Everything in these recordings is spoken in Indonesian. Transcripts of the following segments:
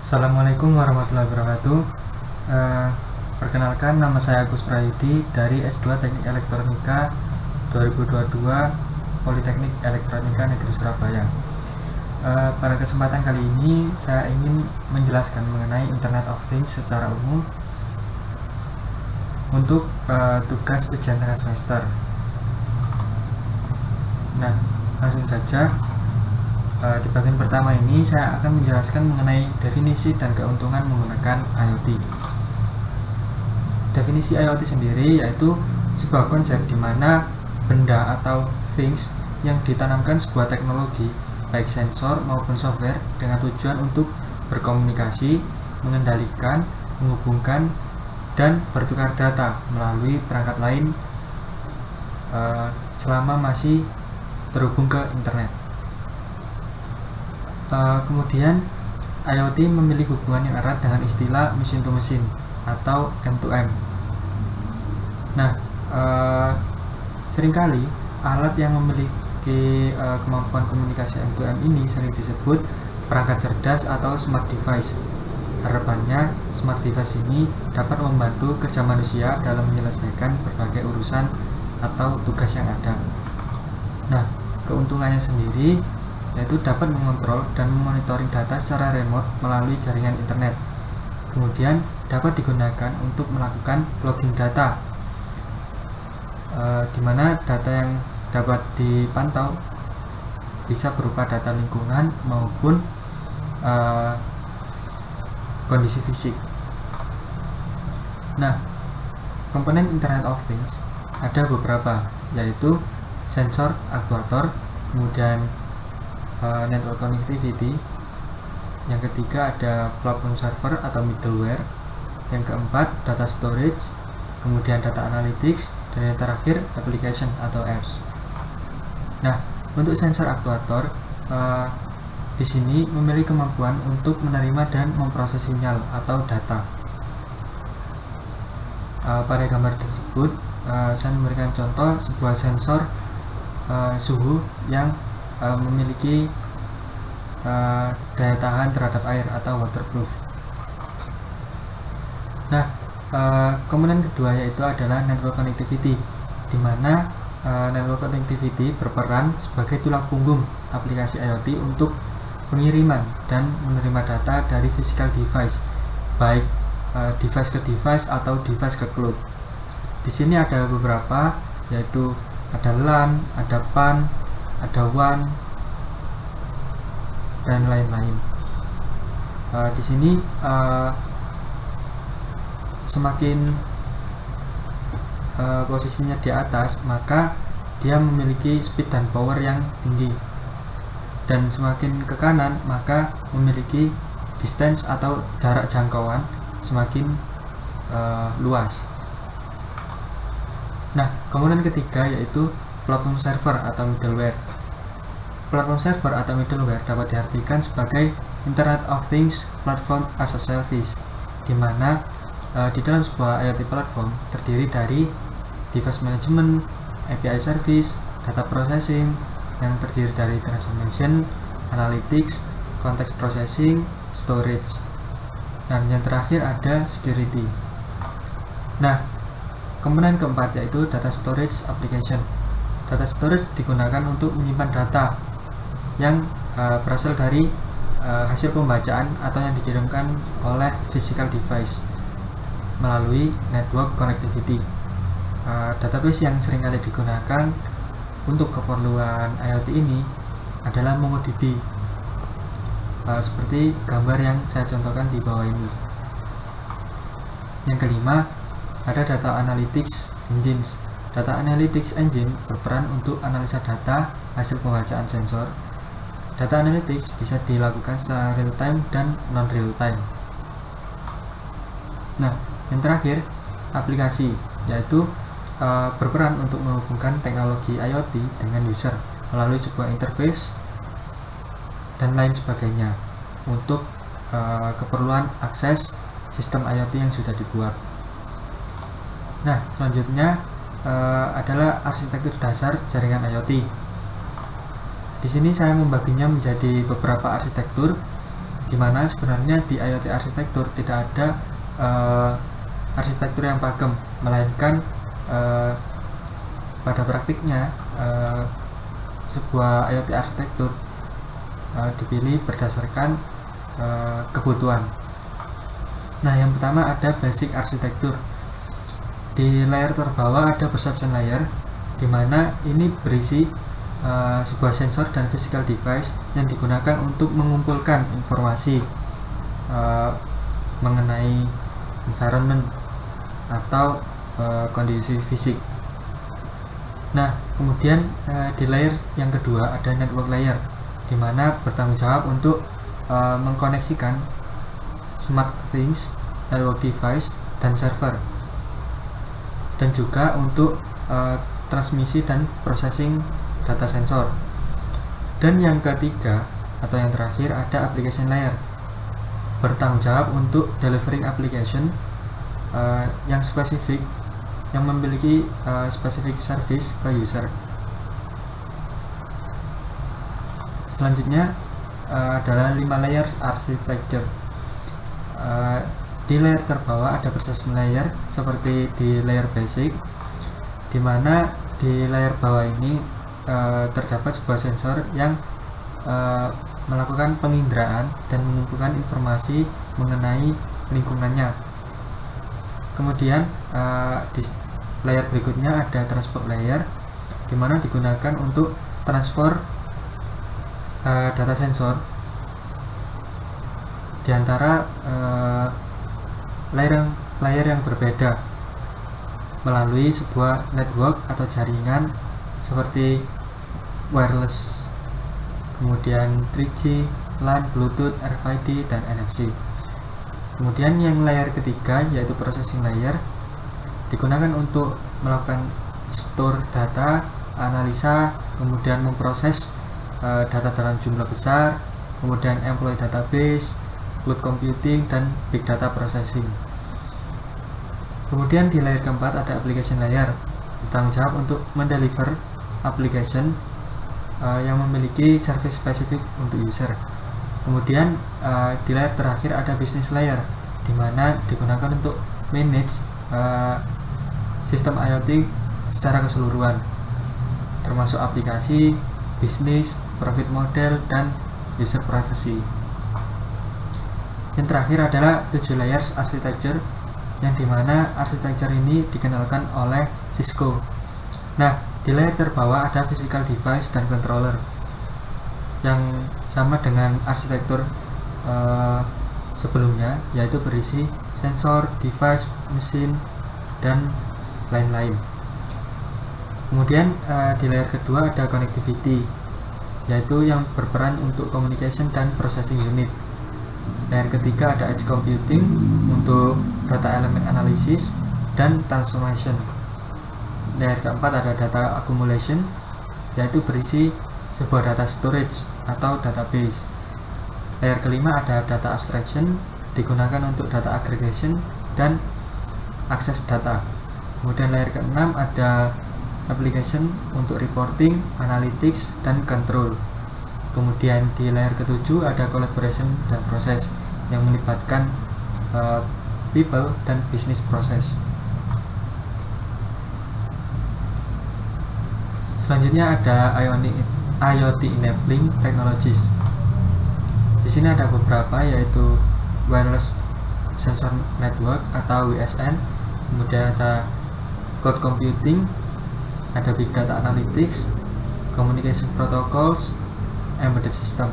Assalamualaikum warahmatullahi wabarakatuh. Perkenalkan, nama saya Agus Prayudi dari S2 Teknik Elektronika 2022 Politeknik Elektronika Negeri Surabaya. Pada kesempatan kali ini saya ingin menjelaskan mengenai Internet of Things secara umum untuk tugas ujian tengah semester. Nah, langsung saja. Di bagian pertama ini saya akan menjelaskan mengenai definisi dan keuntungan menggunakan IoT. Definisi IoT sendiri yaitu sebuah konsep di mana benda atau things yang ditanamkan sebuah teknologi baik sensor maupun software dengan tujuan untuk berkomunikasi, mengendalikan, menghubungkan, dan bertukar data melalui perangkat lain selama masih terhubung ke internet. Kemudian IoT memiliki hubungan yang erat dengan istilah machine to machine atau M2M. Nah, seringkali alat yang memiliki kemampuan komunikasi M2M ini sering disebut perangkat cerdas atau smart device. Harapannya, smart device ini dapat membantu kerja manusia dalam menyelesaikan berbagai urusan atau tugas yang ada. Nah, keuntungannya sendiri yaitu dapat mengontrol dan memonitoring data secara remote melalui jaringan internet. Kemudian dapat digunakan untuk melakukan logging data, di mana data yang dapat dipantau bisa berupa data lingkungan maupun kondisi fisik. Nah, komponen Internet of Things ada beberapa, yaitu sensor, aktuator, kemudian network connectivity, yang ketiga ada platform server atau middleware, yang keempat data storage, kemudian data analytics, dan yang terakhir application atau apps. Nah, untuk sensor aktuator di sini memiliki kemampuan untuk menerima dan memproses sinyal atau data. Pada gambar tersebut saya memberikan contoh sebuah sensor suhu yang memiliki daya tahan terhadap air atau waterproof. Nah, komponen kedua yaitu adalah network connectivity, di mana network connectivity berperan sebagai tulang punggung aplikasi IoT untuk pengiriman dan menerima data dari physical device, baik device ke device atau device ke cloud. Di sini ada beberapa, yaitu ada LAN, ada PAN, ada WAN, dan lain-lain. Di sini semakin posisinya di atas, maka dia memiliki speed dan power yang tinggi, dan semakin ke kanan maka memiliki distance atau jarak jangkauan semakin luas. Nah, komponen ketiga yaitu platform server atau middleware. Platform server atau middleware dapat diartikan sebagai Internet of Things Platform as a Service, di mana di dalam sebuah IoT platform terdiri dari device management, API service, data processing yang terdiri dari transformation, analytics, context processing, storage, dan yang terakhir ada security. Nah, komponen keempat yaitu data storage application. Data storage digunakan untuk menyimpan data yang berasal dari hasil pembacaan atau yang dikirimkan oleh physical device melalui network connectivity. Database yang seringkali digunakan untuk keperluan IoT ini adalah MongoDB, seperti gambar yang saya contohkan di bawah ini. Yang kelima ada data analytics engines. Data analytics engine berperan untuk analisa data hasil pembacaan sensor. Data analytics bisa dilakukan secara real time dan non real time. Nah, yang terakhir aplikasi, yaitu berperan untuk menghubungkan teknologi IoT dengan user melalui sebuah interface dan lain sebagainya untuk keperluan akses sistem IoT yang sudah dibuat. Nah, selanjutnya adalah arsitektur dasar jaringan IoT. Di sini saya membaginya menjadi beberapa arsitektur, dimana sebenarnya di IoT arsitektur tidak ada arsitektur yang pakem, melainkan pada praktiknya sebuah IoT arsitektur dipilih berdasarkan kebutuhan. Nah, yang pertama ada basic arsitektur. Di layer terbawah ada perception layer, di mana ini berisi sebuah sensor dan physical device yang digunakan untuk mengumpulkan informasi mengenai environment atau kondisi fisik. Nah, kemudian di layer yang kedua ada network layer, di mana bertanggung jawab untuk mengkoneksikan smart things, network device, dan server, dan juga untuk transmisi dan processing data sensor. Dan yang ketiga atau yang terakhir ada application layer, bertanggung jawab untuk delivering application yang spesifik, yang memiliki specific service ke user. Selanjutnya adalah 5 layers architecture. Di layer terbawah ada perception layer seperti di layer basic, di mana di layer bawah ini terdapat sebuah sensor yang melakukan penginderaan dan mengumpulkan informasi mengenai lingkungannya. Kemudian di layer berikutnya ada transport layer, di mana digunakan untuk transfer data sensor di antara layer yang berbeda melalui sebuah network atau jaringan seperti wireless, kemudian 3G, LAN, Bluetooth, RFID, dan NFC. Kemudian yang layer ketiga yaitu processing layer, digunakan untuk melakukan store data, analisa, kemudian memproses data dalam jumlah besar, kemudian employee database, cloud computing, dan big data processing. Kemudian di layer keempat ada application layer, bertanggung jawab untuk mendeliver application yang memiliki service spesifik untuk user. Kemudian di layer terakhir ada business layer, di mana digunakan untuk manage sistem IoT secara keseluruhan, termasuk aplikasi, bisnis, profit model, dan user privacy. Yang terakhir adalah 7 layers architecture, yang dimana arsitektur ini dikenalkan oleh Cisco. Nah, di layer terbawah ada physical device dan controller, yang sama dengan arsitektur sebelumnya, yaitu berisi sensor, device, mesin, dan lain-lain. Kemudian di layer kedua ada connectivity, yaitu yang berperan untuk communication dan processing unit. Layer ketiga ada edge computing untuk data elemen analysis dan transformation. Layer keempat ada data accumulation, yaitu berisi sebuah data storage atau database. Layer kelima ada data abstraction, digunakan untuk data aggregation dan akses data. Kemudian layer keenam ada application untuk reporting, analytics, dan control. Kemudian di layer ketujuh ada collaboration dan proses, yang melibatkan people dan business process. Selanjutnya ada IoT enabling technologies. Di sini ada beberapa, yaitu wireless sensor network atau WSN, kemudian ada cloud computing, ada big data analytics, communication protocols, embedded system.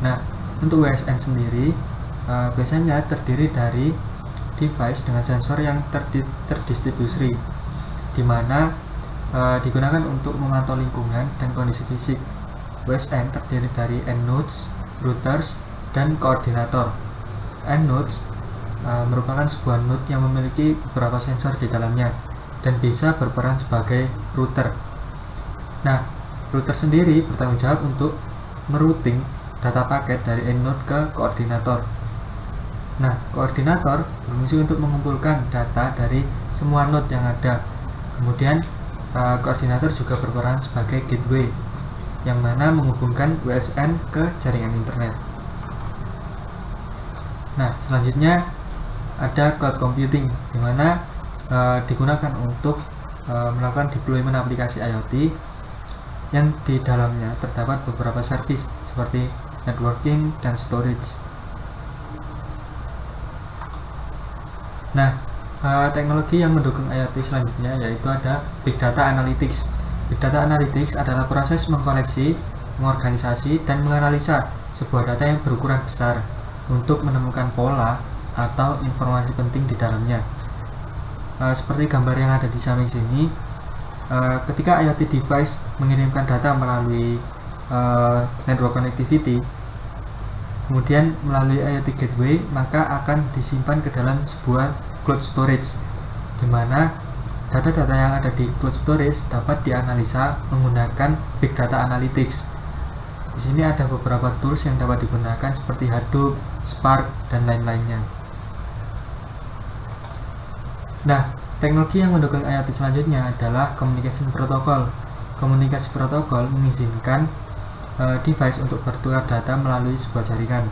Nah, untuk WSN sendiri biasanya terdiri dari device dengan sensor yang terdistribusi, di mana digunakan untuk memantau lingkungan dan kondisi fisik. WSN terdiri dari end nodes, routers, dan koordinator. End nodes merupakan sebuah node yang memiliki beberapa sensor di dalamnya dan bisa berperan sebagai router. Nah, router sendiri bertanggung jawab untuk merouting data paket dari end node ke koordinator. Nah, koordinator berfungsi untuk mengumpulkan data dari semua node yang ada. Kemudian koordinator juga berperan sebagai gateway, yang mana menghubungkan WSN ke jaringan internet. Nah, selanjutnya ada cloud computing, di mana digunakan untuk melakukan deployment aplikasi IoT yang di dalamnya terdapat beberapa service seperti networking dan storage. Nah, teknologi yang mendukung IoT selanjutnya yaitu ada Big Data Analytics. Big Data Analytics adalah proses mengkoleksi, mengorganisasi, dan menganalisa sebuah data yang berukuran besar untuk menemukan pola atau informasi penting di dalamnya. Seperti gambar yang ada di samping sini, ketika IoT device mengirimkan data melalui network connectivity, kemudian melalui IoT gateway, maka akan disimpan ke dalam sebuah cloud storage, di mana data-data yang ada di cloud storage dapat dianalisa menggunakan Big Data Analytics. Di sini ada beberapa tools yang dapat digunakan seperti Hadoop, Spark, dan lain-lainnya. Nah, teknologi yang mendukung IoT selanjutnya adalah Communication Protocol. Komunikasi protokol mengizinkan device untuk bertukar data melalui sebuah jaringan.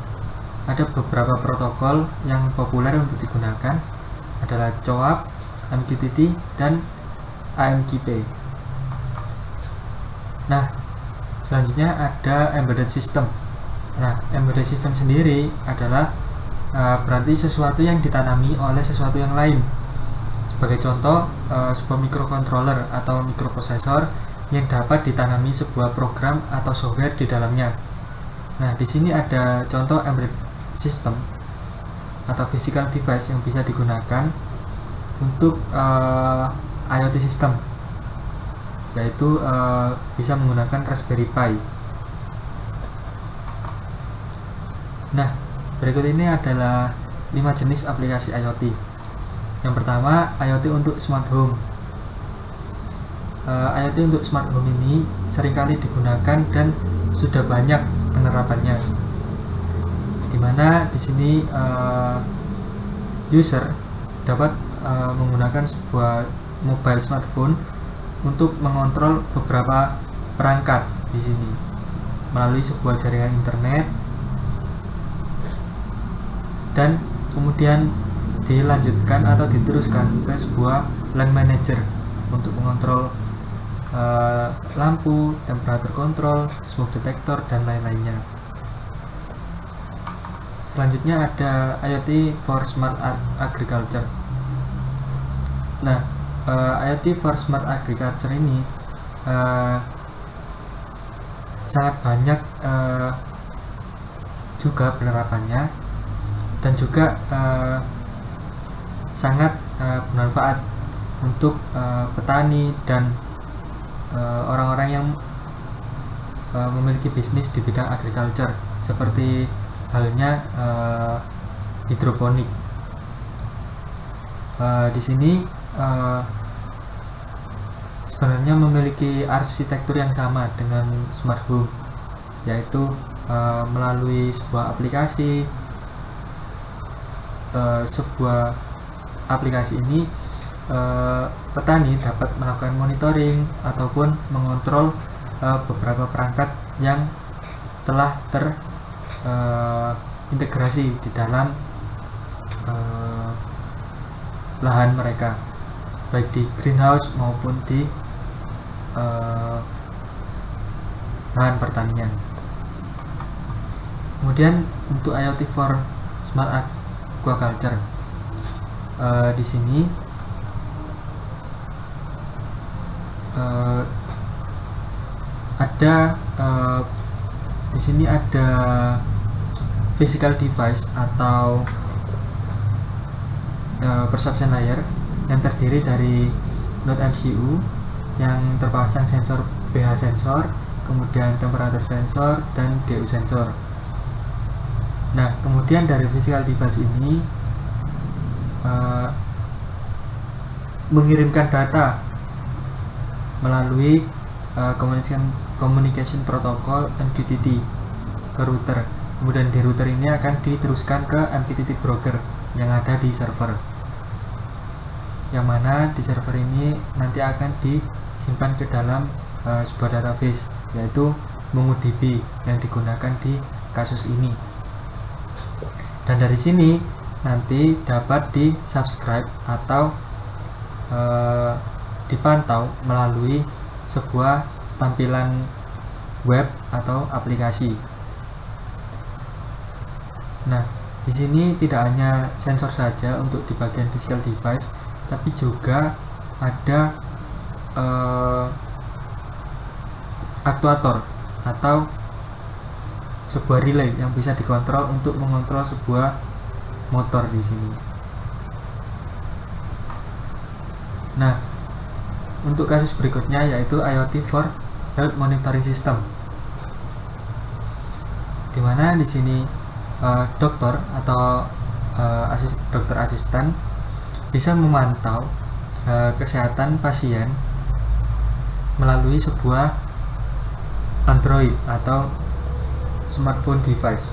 Ada beberapa protokol yang populer untuk digunakan adalah CoAP, MQTT, dan AMQP. Nah, selanjutnya ada Embedded System. Nah, Embedded System sendiri adalah berarti sesuatu yang ditanami oleh sesuatu yang lain. Sebagai contoh, sebuah microcontroller atau microprocessor yang dapat ditanami sebuah program atau software di dalamnya. Nah, di sini ada contoh embedded system atau physical device yang bisa digunakan untuk IoT system, yaitu bisa menggunakan Raspberry Pi. Nah, berikut ini adalah 5 jenis aplikasi IoT. Yang pertama, IoT untuk smart home. IoT untuk smart home ini seringkali digunakan dan sudah banyak penerapannya, dimana di sini user dapat menggunakan sebuah mobile smartphone untuk mengontrol beberapa perangkat di sini melalui sebuah jaringan internet, dan kemudian dilanjutkan atau diteruskan ke sebuah LAN manager untuk mengontrol lampu, temperatur control, smoke detector, dan lain-lainnya. Selanjutnya ada IoT for Smart Agriculture. Nah, IoT for Smart Agriculture ini sangat banyak juga penerapannya, dan juga sangat bermanfaat untuk petani dan orang-orang yang memiliki bisnis di bidang agriculture, seperti halnya hidroponik. Di sini sebenarnya memiliki arsitektur yang sama dengan smart home, yaitu melalui sebuah aplikasi. Sebuah aplikasi ini petani dapat melakukan monitoring ataupun mengontrol beberapa perangkat yang telah terintegrasi di dalam lahan mereka, baik di greenhouse maupun di lahan pertanian. Kemudian untuk IoT for Smart Aquaculture, di sini ada physical device atau perception layer yang terdiri dari node MCU yang terpasang sensor pH sensor, kemudian temperatur sensor, dan DU sensor. Nah, kemudian dari physical device ini mengirimkan data melalui communication protocol MQTT ke router. Kemudian di router ini akan diteruskan ke MQTT broker yang ada di server, yang mana di server ini nanti akan disimpan ke dalam sebuah database, yaitu MongoDB yang digunakan di kasus ini. Dan dari sini nanti dapat di subscribe atau dipantau melalui sebuah tampilan web atau aplikasi. Nah, di sini tidak hanya sensor saja untuk di bagian physical device, tapi juga ada aktuator atau sebuah relay yang bisa dikontrol untuk mengontrol sebuah motor di sini. Nah, untuk kasus berikutnya yaitu IoT for Health Monitoring System, dimana di sini dokter atau dokter asisten bisa memantau kesehatan pasien melalui sebuah Android atau smartphone device.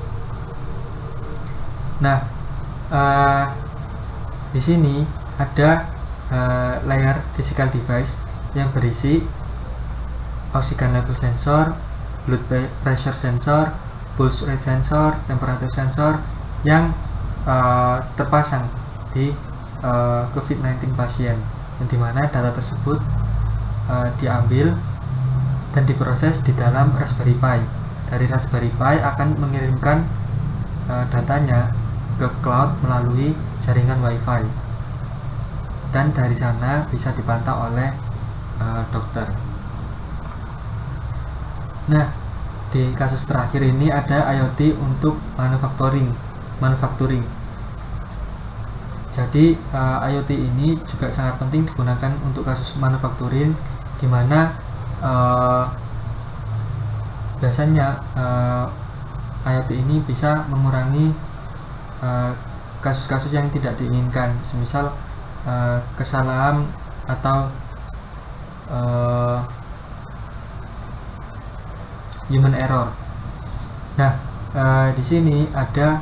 Nah, di sini ada layer physical device yang berisi oxygen level sensor, blood pressure sensor, pulse rate sensor, temperature sensor yang terpasang di COVID-19 pasien, yang dimana data tersebut diambil dan diproses di dalam Raspberry Pi. Dari Raspberry Pi akan mengirimkan datanya ke cloud melalui jaringan Wi-Fi, dan dari sana bisa dipantau oleh dokter. Nah, di kasus terakhir ini ada IoT untuk manufacturing. Jadi IoT ini juga sangat penting digunakan untuk kasus manufacturing, di mana biasanya IoT ini bisa mengurangi kasus-kasus yang tidak diinginkan, semisal kesalahan atau human error. Nah, di sini ada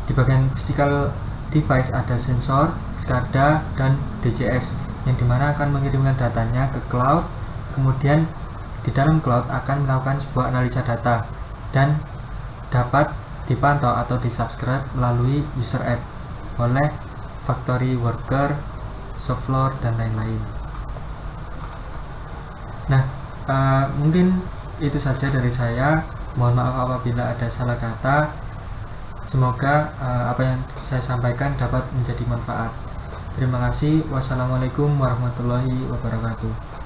di bagian physical device ada sensor, SCADA, dan DCS, yang dimana akan mengirimkan datanya ke cloud. Kemudian di dalam cloud akan melakukan sebuah analisa data dan dapat dipantau atau disubscribe melalui user app oleh factory worker, shop floor, dan lain-lain. Nah, mungkin itu saja dari saya. Mohon maaf apabila ada salah kata. Semoga apa yang saya sampaikan dapat menjadi manfaat. Terima kasih. Wassalamualaikum warahmatullahi wabarakatuh.